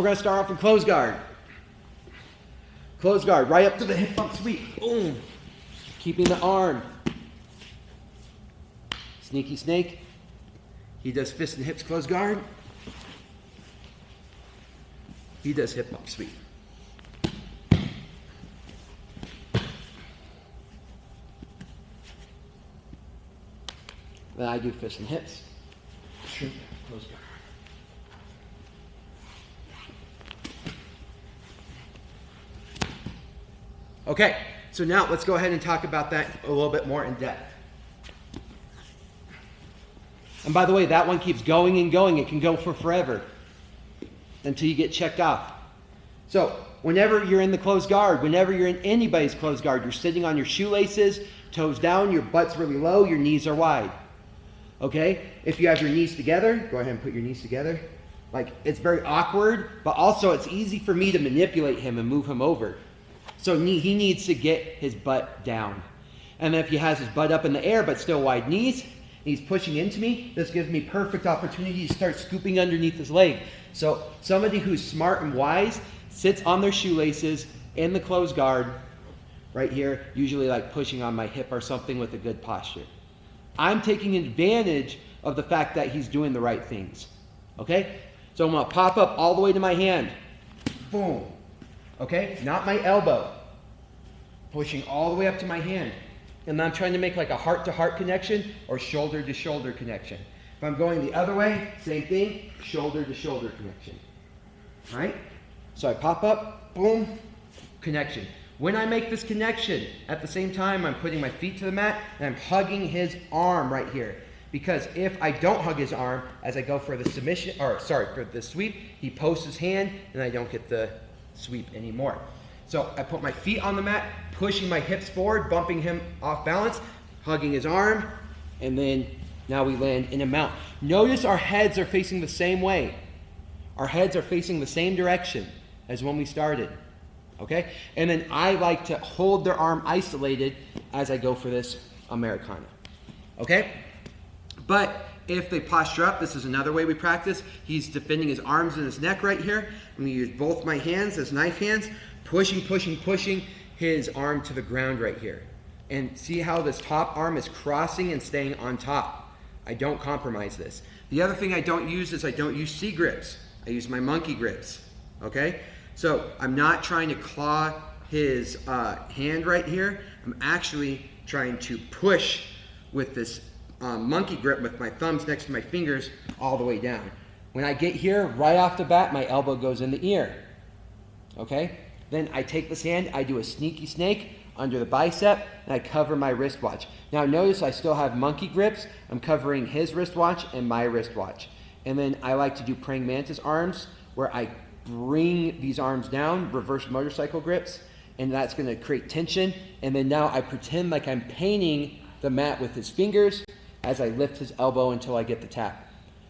we're going to start off in close guard. Close guard, right up to the hip bump sweep. Boom. Keeping the arm. Sneaky snake. He does fist and hips close guard. He does hip bump sweep. Then I do fist and hips. Shrink, close guard. Okay, so now let's go ahead and talk about that a little bit more in depth. And by the way, that one keeps going and going. It can go for forever until you get checked off. So whenever you're in the closed guard, whenever you're in anybody's closed guard, you're sitting on your shoelaces, toes down, your butt's really low, your knees are wide. Okay? If you have your knees together, go ahead and put your knees together. Like, it's very awkward, but also it's easy for me to manipulate him and move him over. So he needs to get his butt down. And then if he has his butt up in the air but still wide knees, he's pushing into me, this gives me perfect opportunity to start scooping underneath his leg. So somebody who's smart and wise sits on their shoelaces in the closed guard right here, usually like pushing on my hip or something with a good posture. I'm taking advantage of the fact that he's doing the right things. Okay? So I'm going to pop up all the way to my hand. Boom. Okay? Not my elbow. Pushing all the way up to my hand. And I'm trying to make like a heart-to-heart connection or shoulder-to-shoulder connection. If I'm going the other way, same thing, shoulder-to-shoulder connection. Right? So I pop up, boom, connection. When I make this connection, at the same time, I'm putting my feet to the mat and I'm hugging his arm right here. Because if I don't hug his arm as I go for the submission, for the sweep, he posts his hand and I don't get the sweep anymore. So I put my feet on the mat, pushing my hips forward, bumping him off balance, hugging his arm, and then now we land in a mount. Notice our heads are facing the same way. Our heads are facing the same direction as when we started. Okay? And then I like to hold their arm isolated as I go for this Americana. Okay? But if they posture up, this is another way we practice. He's defending his arms and his neck right here. I'm going to use both my hands as knife hands, pushing his arm to the ground right here. And see how this top arm is crossing and staying on top. I don't compromise this. The other thing I don't use is I don't use C grips. I use my monkey grips. Okay? So I'm not trying to claw his hand right here. I'm actually trying to push with this monkey grip with my thumbs next to my fingers all the way down. When I get here, right off the bat, my elbow goes in the ear. Okay? Then I take this hand, I do a sneaky snake under the bicep, and I cover my wristwatch. Now notice I still have monkey grips. I'm covering his wristwatch and my wristwatch. And then I like to do praying mantis arms, where I bring these arms down, reverse motorcycle grips, and that's going to create tension. And then now I pretend like I'm painting the mat with his fingers as I lift his elbow until I get the tap.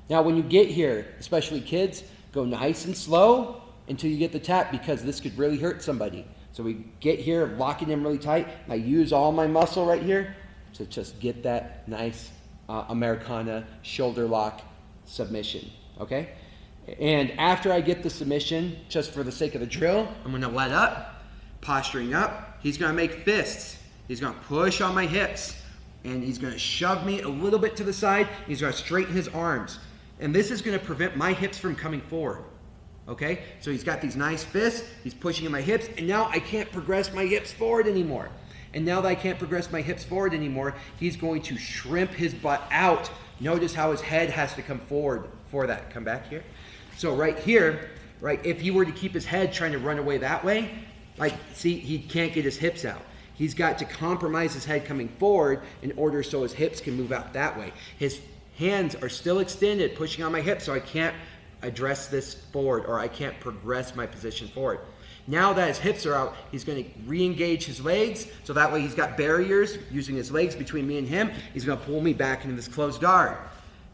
Now when you get here, especially kids, go nice and slow until you get the tap, because this could really hurt somebody. So we get here, lock it in really tight. I use all my muscle right here to just get that nice Americana shoulder lock submission. Okay? And after I get the submission, just for the sake of the drill, I'm going to let up, posturing up. He's going to make fists. He's going to push on my hips. And he's going to shove me a little bit to the side. He's going to straighten his arms. And this is going to prevent my hips from coming forward. Okay? So he's got these nice fists. He's pushing in my hips. And now I can't progress my hips forward anymore. And now that I can't progress my hips forward anymore, he's going to shrimp his butt out. Notice how his head has to come forward for that. Come back here. So right here, right, if he were to keep his head trying to run away that way, like, see, he can't get his hips out. He's got to compromise his head coming forward in order so his hips can move out that way. His hands are still extended, pushing on my hips, so I can't address this forward, or I can't progress my position forward. Now that his hips are out, he's going to re-engage his legs, so that way he's got barriers using his legs between me and him. He's going to pull me back into this closed guard.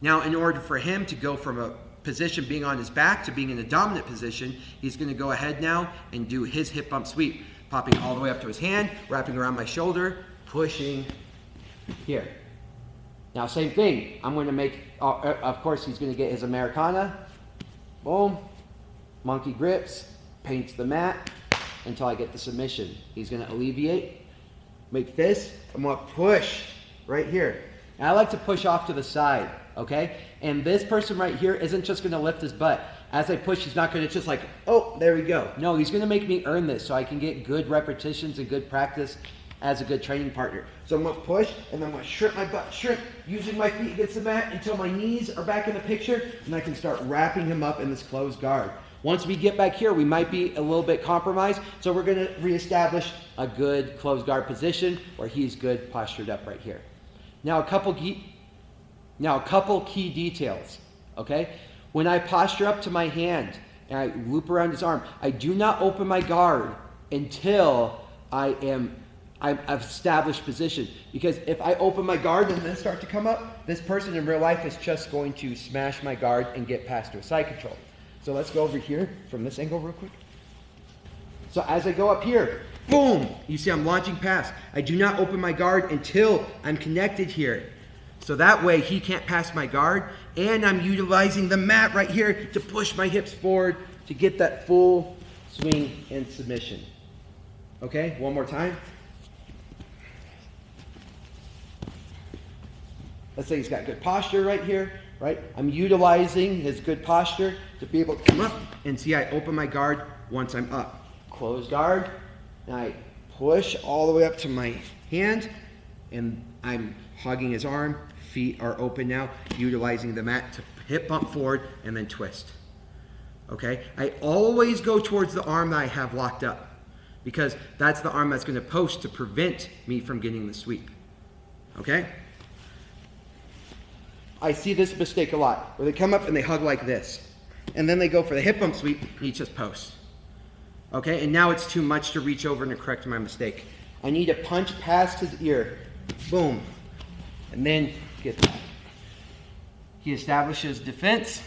Now, in order for him to go from a position being on his back to being in a dominant position, he's going to go ahead now and do his hip bump sweep, popping all the way up to his hand, wrapping around my shoulder, pushing here. Now, same thing. I'm going to make, of course, he's going to get his Americana. Boom. monkey grips, paints the mat until I get the submission. He's gonna alleviate, make this, I'm gonna push right here. And I like to push off to the side, okay? And this person right here isn't just gonna lift his butt. As I push, he's not gonna just like, oh, there we go. No, he's gonna make me earn this so I can get good repetitions and good practice as a good training partner. So I'm gonna push, and then I'm gonna shrimp my butt, shrimp, using my feet against the mat until my knees are back in the picture, and I can start wrapping him up in this closed guard. Once we get back here, we might be a little bit compromised, so we're gonna reestablish a good closed guard position where he's good postured up right here. Now a couple key details, okay? When I posture up to my hand and I loop around his arm, I do not open my guard until I've established position. Because if I open my guard and then start to come up, this person in real life is just going to smash my guard and get past to a side control. So let's go over here from this angle real quick. So as I go up here, boom, you see I'm launching past. I do not open my guard until I'm connected here. So that way he can't pass my guard, and I'm utilizing the mat right here to push my hips forward to get that full swing and submission. Okay, one more time. Let's say he's got good posture right here, right? I'm utilizing his good posture to be able to come up, and see I open my guard once I'm up. Close guard, and I push all the way up to my hand, and I'm hugging his arm. Feet are open now, utilizing the mat to hip bump forward and then twist. Okay? I always go towards the arm that I have locked up, because that's the arm that's going to post to prevent me from getting the sweep. Okay? I see this mistake a lot, where they come up and they hug like this, and then they go for the hip bump sweep and he just posts. Okay? And now it's too much to reach over and to correct my mistake. I need to punch past his ear. Boom. And then get that. He establishes defense.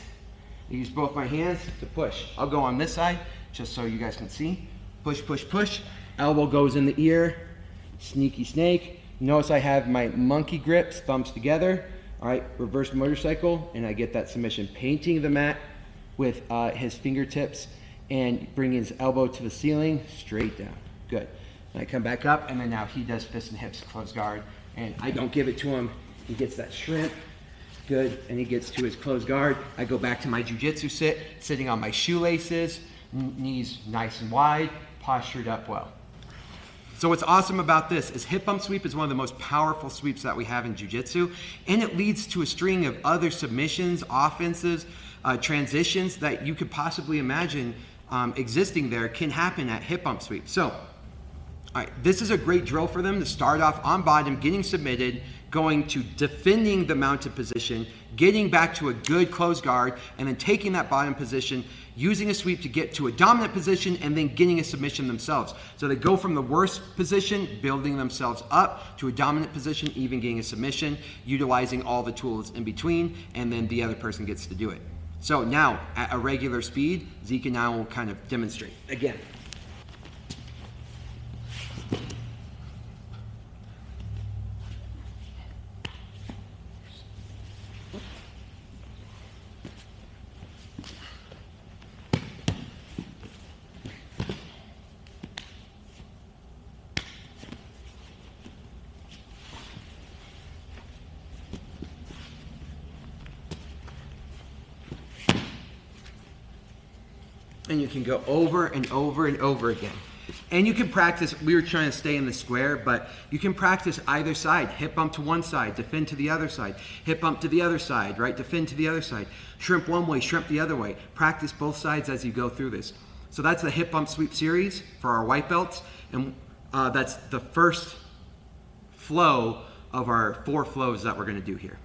I use both my hands to push. I'll go on this side just so you guys can see. Push, push, push. Elbow goes in the ear. Sneaky snake. Notice I have my monkey grips, thumbs together. All right, reverse motorcycle, and I get that submission. Painting the mat with his fingertips and bringing his elbow to the ceiling, straight down. Good. And I come back up, and then now he does fists and hips, close guard. And I don't give it to him. He gets that shrimp, good, and he gets to his closed guard. I go back to my Jiu Jitsu sit, sitting on my shoelaces, knees nice and wide, postured up well. So what's awesome about this is hip bump sweep is one of the most powerful sweeps that we have in Jiu Jitsu, and it leads to a string of other submissions, offenses, transitions that you could possibly imagine existing there can happen at hip bump sweep. So, all right, this is a great drill for them to start off on bottom, getting submitted, going to defending the mounted position, getting back to a good closed guard, and then taking that bottom position, using a sweep to get to a dominant position, and then getting a submission themselves. So they go from the worst position, building themselves up, to a dominant position, even getting a submission, utilizing all the tools in between, and then the other person gets to do it. So now, at a regular speed, Zeke and I will kind of demonstrate. Again. And you can go over and over and over again. And you can practice, we were trying to stay in the square, but you can practice either side. Hip bump to one side, defend to the other side. Hip bump to the other side, right? Defend to the other side. Shrimp one way, shrimp the other way. Practice both sides as you go through this. So that's the hip bump sweep series for our white belts. And that's the first flow of our 4 flows that we're gonna do here.